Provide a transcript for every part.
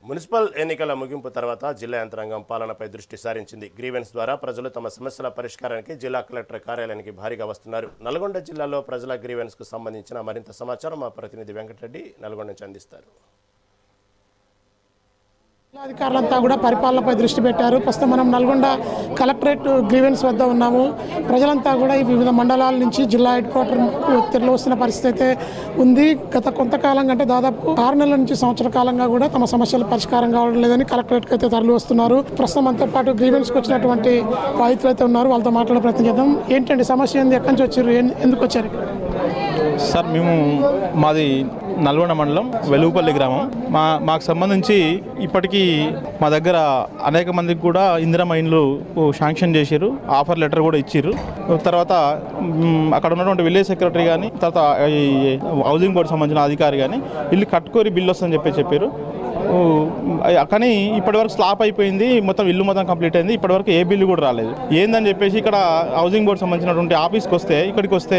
Municipal ఎన్నికల ముగింపు తర్వాత జిల్లా యంత్రాంగం పాలనపై దృష్టి సారించింది. గ్రీవెన్స్ ద్వారా ప్రజలు తమ సమస్యల పరిష్కారానికి జిల్లా కలెక్టర్ కార్యాలయానికి భారీగా వస్తున్నారు. నల్గొండ జిల్లాలో ప్రజల గ్రీవెన్స్కు సంబంధించిన మరింత సమాచారం మా ప్రతినిధి వెంకటరెడ్డి నల్గొండ నుంచి అందిస్తారు. అధికారులంతా కూడా పరిపాలనపై దృష్టి పెట్టారు. ప్రస్తుతం మనం నల్గొండ కలెక్టరేట్ గ్రీవెన్స్ వద్ద ఉన్నాము. ప్రజలంతా కూడా ఈ వివిధ మండలాల నుంచి జిల్లా హెడ్ క్వార్టర్ తిరిగి వస్తున్న పరిస్థితి అయితే ఉంది. గత కొంతకాలంగా అంటే దాదాపు 6 నెలల నుంచి సంవత్సర కాలంగా కూడా తమ సమస్యలు పరిష్కారం కావడం లేదని కలెక్టరేట్కి అయితే తరలి వస్తున్నారు. ప్రస్తుతం మనతో పాటు గ్రీవెన్స్కి వచ్చినటువంటి బాధితులు అయితే ఉన్నారు. వాళ్ళతో మాట్లాడే ప్రయత్నం చేద్దాం. ఏంటండి సమస్య ఏంది? ఎక్కడి నుంచి వచ్చారు? ఎందుకు వచ్చారు? సార్ మాది నల్గొండ మండలం వెలుగుపల్లి గ్రామం. మాకు సంబంధించి ఇప్పటికీ మా దగ్గర అనేక మందికి కూడా ఇందిరమ్మ ఇండ్లు శాంక్షన్ చేశారు, ఆఫర్ లెటర్ కూడా ఇచ్చారు. తర్వాత అక్కడ ఉన్నటువంటి విలేజ్ సెక్రటరీ కానీ తర్వాత ఈ హౌసింగ్ బోర్డు సంబంధించిన అధికారి కానీ ఇల్లు కట్టుకోరి బిల్లు వస్తుందని చెప్పారు. కానీ ఇప్పటివరకు స్లాప్ అయిపోయింది, మొత్తం ఇల్లు మొత్తం కంప్లీట్ అయింది. ఇప్పటివరకు ఏ బిల్లు కూడా రాలేదు. ఏందని చెప్పేసి ఇక్కడ హౌసింగ్ బోర్డు సంబంధించినటువంటి ఆఫీస్కి వస్తే ఇక్కడికి వస్తే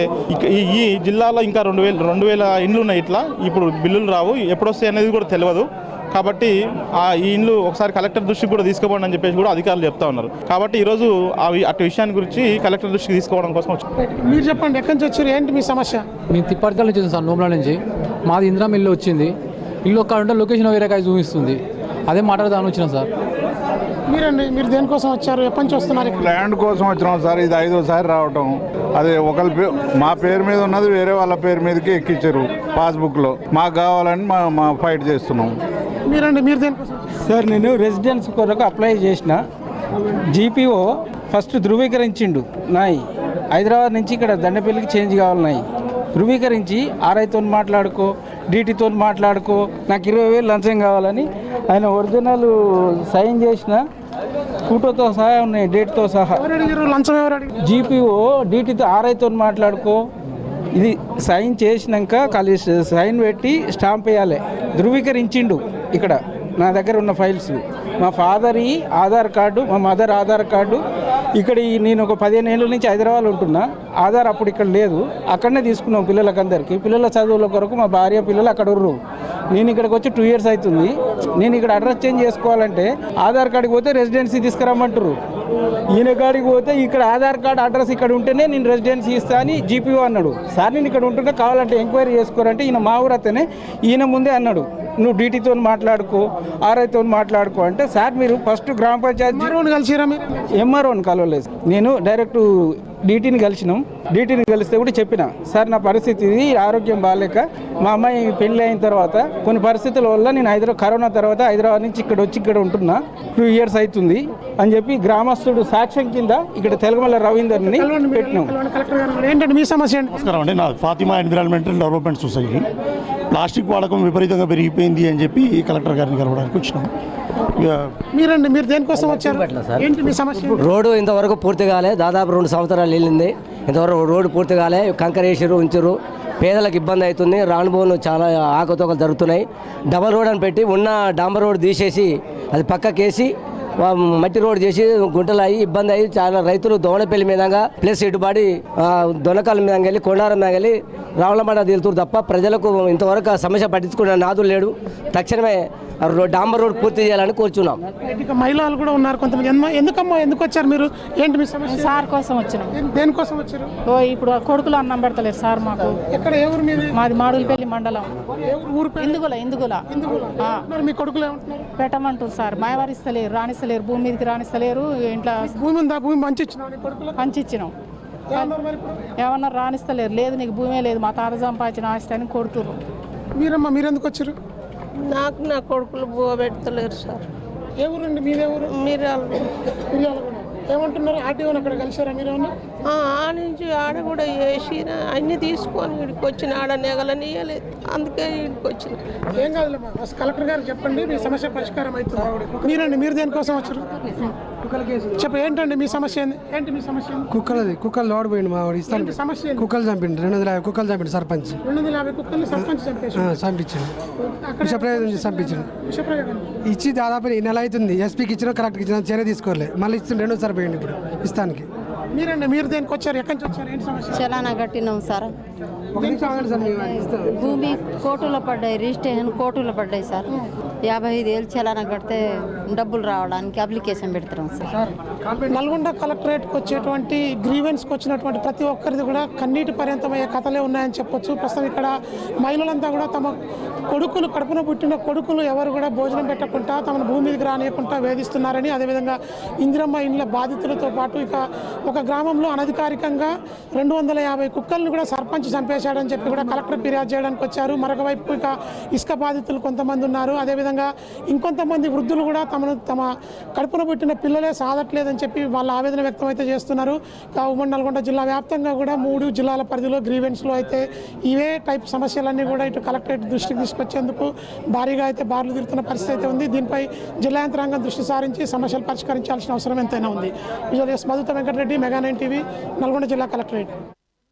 ఈ జిల్లాలో ఇంకా 2000 ఇండ్లు ఉన్నాయి. ఇట్లా ఇప్పుడు బిల్లులు రావు, ఎప్పుడు వస్తాయి అనేది కూడా తెలియదు. కాబట్టి ఈ ఇండ్లు ఒకసారి కలెక్టర్ దృష్టికి కూడా తీసుకోపోండి అని చెప్పేసి కూడా అధికారులు చెప్తా ఉన్నారు. కాబట్టి ఈరోజు అటు విషయాన్ని గురించి కలెక్టర్ దృష్టికి తీసుకోవడం కోసం వచ్చారు. మీరు చెప్పండి, ఎక్కడి నుంచి వచ్చారు? ఏంటి మీ సమస్య? మేము తిప్పర్కల్ నుంచి వచ్చాం సార్, నోమ్లా నుంచి. మాది ఇందిరమ్మ ఇల్లు వచ్చింది. ఇల్లు ఒక్కడ ఉంటే లొకేషన్ వేరే కాయ చూపిస్తుంది. అదే మాట్లాడదామని వచ్చినాం సార్. మీరు దేనికోసం వచ్చారు? ఎప్పటి నుంచి వస్తున్నారు? ల్యాండ్ కోసం వచ్చినాం సార్. ఇది 5వ రావటం. అదే మా పేరు మీద ఉన్నది వేరే వాళ్ళ పేరు మీదకి ఎక్కించారు పాస్బుక్లో. మాకు కావాలని మా ఫైట్ చేస్తున్నాం. మీరు దేనికోసం? సార్ నేను రెసిడెన్స్ కొరకు అప్లై చేసిన. జీపీఓ ఫస్ట్ ధృవీకరించిండు నాయి. హైదరాబాద్ నుంచి ఇక్కడ దండపల్లికి చేంజ్ కావాలి నాయి. ధృవీకరించి ఆర్ఐతో మాట్లాడుకో, డీటీతో మాట్లాడుకో, నాకు 20,000 లంచం కావాలని ఆయన ఒరిజినల్ సైన్ చేసిన ఫోటోతో సహా ఉన్నాయి, డేట్తో సహా. జీపీఓ డీటీతో ఆర్ఐతో మాట్లాడుకో, ఇది సైన్ చేసినాక కలిసి సైన్ పెట్టి స్టాంప్ వేయాలి. ధృవీకరించిండు. ఇక్కడ నా దగ్గర ఉన్న ఫైల్స్, మా ఫాదర్ ఆధార్ కార్డు, మా మదర్ ఆధార్ కార్డు. ఇక్కడ నేను ఒక 15 ఏళ్ళ నుంచి హైదరాబాద్లో ఉంటున్నా. ఆధార్ అప్పుడు ఇక్కడ లేదు, అక్కడనే తీసుకున్నాం పిల్లలకందరికీ. పిల్లల చదువుల కొరకు మా భార్య పిల్లలు అక్కడ ఉర్రు. నేను ఇక్కడికి వచ్చి 2 years అవుతుంది. నేను ఇక్కడ అడ్రస్ చేంజ్ చేసుకోవాలంటే ఆధార్ కార్డుకి పోతే రెసిడెన్సీ తీసుకురమ్మంటారు. ఈయన కాడికి పోతే ఇక్కడ ఆధార్ కార్డు అడ్రస్ ఇక్కడ ఉంటేనే నేను రెసిడెన్సీ ఇస్తా అని జీపీఓ అన్నాడు. సార్ నేను ఇక్కడ ఉంటుంటే కావాలంటే ఎంక్వైరీ చేసుకోరంటే ఈయన మా ఊరు అతనే. ఈయన ముందే అన్నాడు, నువ్వు డీటీతో మాట్లాడుకో, ఆర్ఐతో మాట్లాడుకో అంటే, సార్ మీరు ఫస్ట్ గ్రామ పంచాయతీ కలిసిరా? ఎంఆర్ఓని కలవలేదు. నేను డైరెక్ట్ డీటీని కలిసినాం. డీటీని కలిస్తే కూడా చెప్పిన, సార్ నా పరిస్థితి ఇది, ఆరోగ్యం బాగాలేక మా అమ్మాయి పెళ్ళి అయిన తర్వాత కొన్ని పరిస్థితుల వల్ల నేను కరోనా తర్వాత హైదరాబాద్ నుంచి ఇక్కడ ఉంటున్నా. 2 years అవుతుంది అని చెప్పి గ్రామస్తుడు సాక్ష్యం కింద ఇక్కడ తెలగమల్ల రవీందర్ని పెట్టినాం. ఏంటంటే మీ సమస్య? నమస్కారం అండి, నా Fatima environmental development society. Plastic వాడకం విపరీతంగా పెరిగిపోయింది అని చెప్పి కలెక్టర్ గారిని కలవడానికి వచ్చినాం. మీరు దేనికోసం వచ్చారు? ఏంటి మీ సమస్య? రోడ్డు ఇంతవరకు పూర్తి కాలే. దాదాపు 2 సంవత్సరాలు వెళ్ళింది. ఇంతవరకు రోడ్డు పూర్తి కాలే. కంకర వేసారు, ఉంచారు. పేదలకు ఇబ్బంది అవుతుంది. రానుబోను చాలా ఆకతోకలు జరుగుతున్నాయి. డబల్ రోడ్ అని పెట్టి ఉన్న డాంబర్ రోడ్ తీసేసి అది పక్కకేసి మట్టి రోడ్ చేసి గుంటలు అయ్యి ఇబ్బంది అయ్యి చాలా రైతులు దోమలపల్లి మీదంగా ప్లస్ ఇటుబాడి దొనకాల మీద వెళ్ళి కొండారం మీద వెళ్ళి రావులమండ తీరుతారు తప్ప ప్రజలకు ఇంతవరకు సమస్య పట్టించుకునే నాదులు లేడు. తక్షణమే డాంబర్ రోడ్ పూర్తి చేయాలని కోరుచున్నాం. మహిళలు కూడా ఉన్నారు కొంతమంది. ఎందుకు వచ్చారు మీరు? ఏంటి మీ సమస్య? సార్ కోసం వచ్చినాం. దేనికోసం వచ్చారు? ఇప్పుడు కొడుకులు అన్నం పెడతలేరు సార్ మాకు. ఎక్కడ? ఏ ఊరు మీది? మాది మాడుగులపల్లి మండలం. ఇందుగుల. మీ కొడుకులు ఏమంటున్నారు? పెట్టమంటారు సార్. మాయవారిస్తలేరు, రాణిస్తలేరు, భూమి మీదకి రాణిస్తలేరు. ఇంట్లో భూమి ఉందా? భూమి పంచిచ్చినాం. ఏమన్నా రాణిస్తలేరు. లేదు నీకు భూమే లేదు, మా తాత సంపాదించిన ఆస్తి అని కొడుతురు. మీరు ఎందుకు వచ్చారు? నాకు నా కొడుకులు పెడతలేరు సార్. ఏ ఊరండి మీదే ఊరు? ఏమంటున్నారు? ఆర్టీఓని అక్కడ కలిసారా మీరు? ఆ నుంచి ఆడ కూడా వేసి అన్ని తీసుకొని వీడికి వచ్చిన, ఆడ నెగలనియలేదు, అందుకే వీడికి వచ్చిన. ఏం కాదులేమ్మా, కలెక్టర్ గారు చెప్పండి, మీ సమస్య పరిష్కారం అవుతుంది. మీరు దేనికోసం వచ్చారు? చెప్ప ఏంటండి మీ సమస్య? ఏంటి మీ సమస్య? కుక్కలు లోడిపోయింది మా వాడు. ఇస్తాను సమస్య. కుక్కలు చంపిండు, 250 కుక్కలు చంపిండు సర్పంచ్. 250 కుక్కలు సర్పంచ్ చంపించాడు. విషప్రయోగం చంపించాడు. ఇచ్చి దాదాపు నెల అవుతుంది. ఎస్పీకి ఇచ్చిన, కలెక్టర్కి ఇచ్చిన, చర్య తీసుకోలే. మళ్ళీ ఇస్తుంది 2 సార్లు పోయింది ఇప్పుడు ఇస్తానికి. మీరు దేనికి వచ్చారు? ఎక్కడి నుంచి వచ్చారు? ఏంటి సమస్య? చలానా కట్టినాం సార్. ఒక నిమిషం ఆగండి సార్, మేము అది ఇస్తాం. భూమి కోర్టులో పడ్డాయి, రిజిస్ట్రేషన్ కోర్టులో పడ్డాయి సార్. 55,000 చలానా కడితే డబ్బులు రావడానికి అప్లికేషన్ పెడతాం సార్. నల్గొండ కలెక్టరేట్కి వచ్చేటువంటి గ్రీవెన్స్కి వచ్చినటువంటి ప్రతి ఒక్కరిది కూడా కన్నీటి పర్యంతమయ్యే కథలే ఉన్నాయని చెప్పొచ్చు. ప్రస్తుతం ఇక్కడ మహిళలంతా కూడా తమ కొడుకులు, కడుపున పుట్టిన కొడుకులు ఎవరు కూడా భోజనం పెట్టకుండా తమను భూమి మీదకి రానియకుండా వేధిస్తున్నారని, అదేవిధంగా ఇందిరమ్మ ఇండ్ల బాధితులతో పాటు ఇక ఒక గ్రామంలో అనధికారికంగా 250 కుక్కలను కూడా సర్పంచ్ చంపేశాడని చెప్పి కూడా కలెక్టర్ ఫిర్యాదు చేయడానికి వచ్చారు. మరొక వైపు ఇక ఇసుక బాధితులు కొంతమంది ఉన్నారు. అదేవిధంగా ఇంకొంతమంది వృద్ధులు కూడా తమ కడుపున పుట్టిన పిల్లలే సాధట్లేదని చెప్పి వాళ్ళ ఆవేదన వ్యక్తం అయితే చేస్తున్నారు. ఉమ్మడి నల్గొండ జిల్లా వ్యాప్తంగా కూడా 3 జిల్లాల పరిధిలో గ్రీవెన్స్లో అయితే ఇవే టైప్ సమస్యలన్నీ కూడా ఇటు కలెక్టరేట్ దృష్టికి తీసుకొచ్చేందుకు భారీగా అయితే బారులు తిరుగుతున్న పరిస్థితి అయితే ఉంది. దీనిపై జిల్లా యంత్రాంగం దృష్టి సారించి సమస్యలు పరిష్కరించాల్సిన అవసరం ఎంతైనా ఉంది. విజువల్ మధుతో వెంకటరెడ్డి, మెగా 9 టీవీ, నల్గొండ జిల్లా కలెక్టరేట్.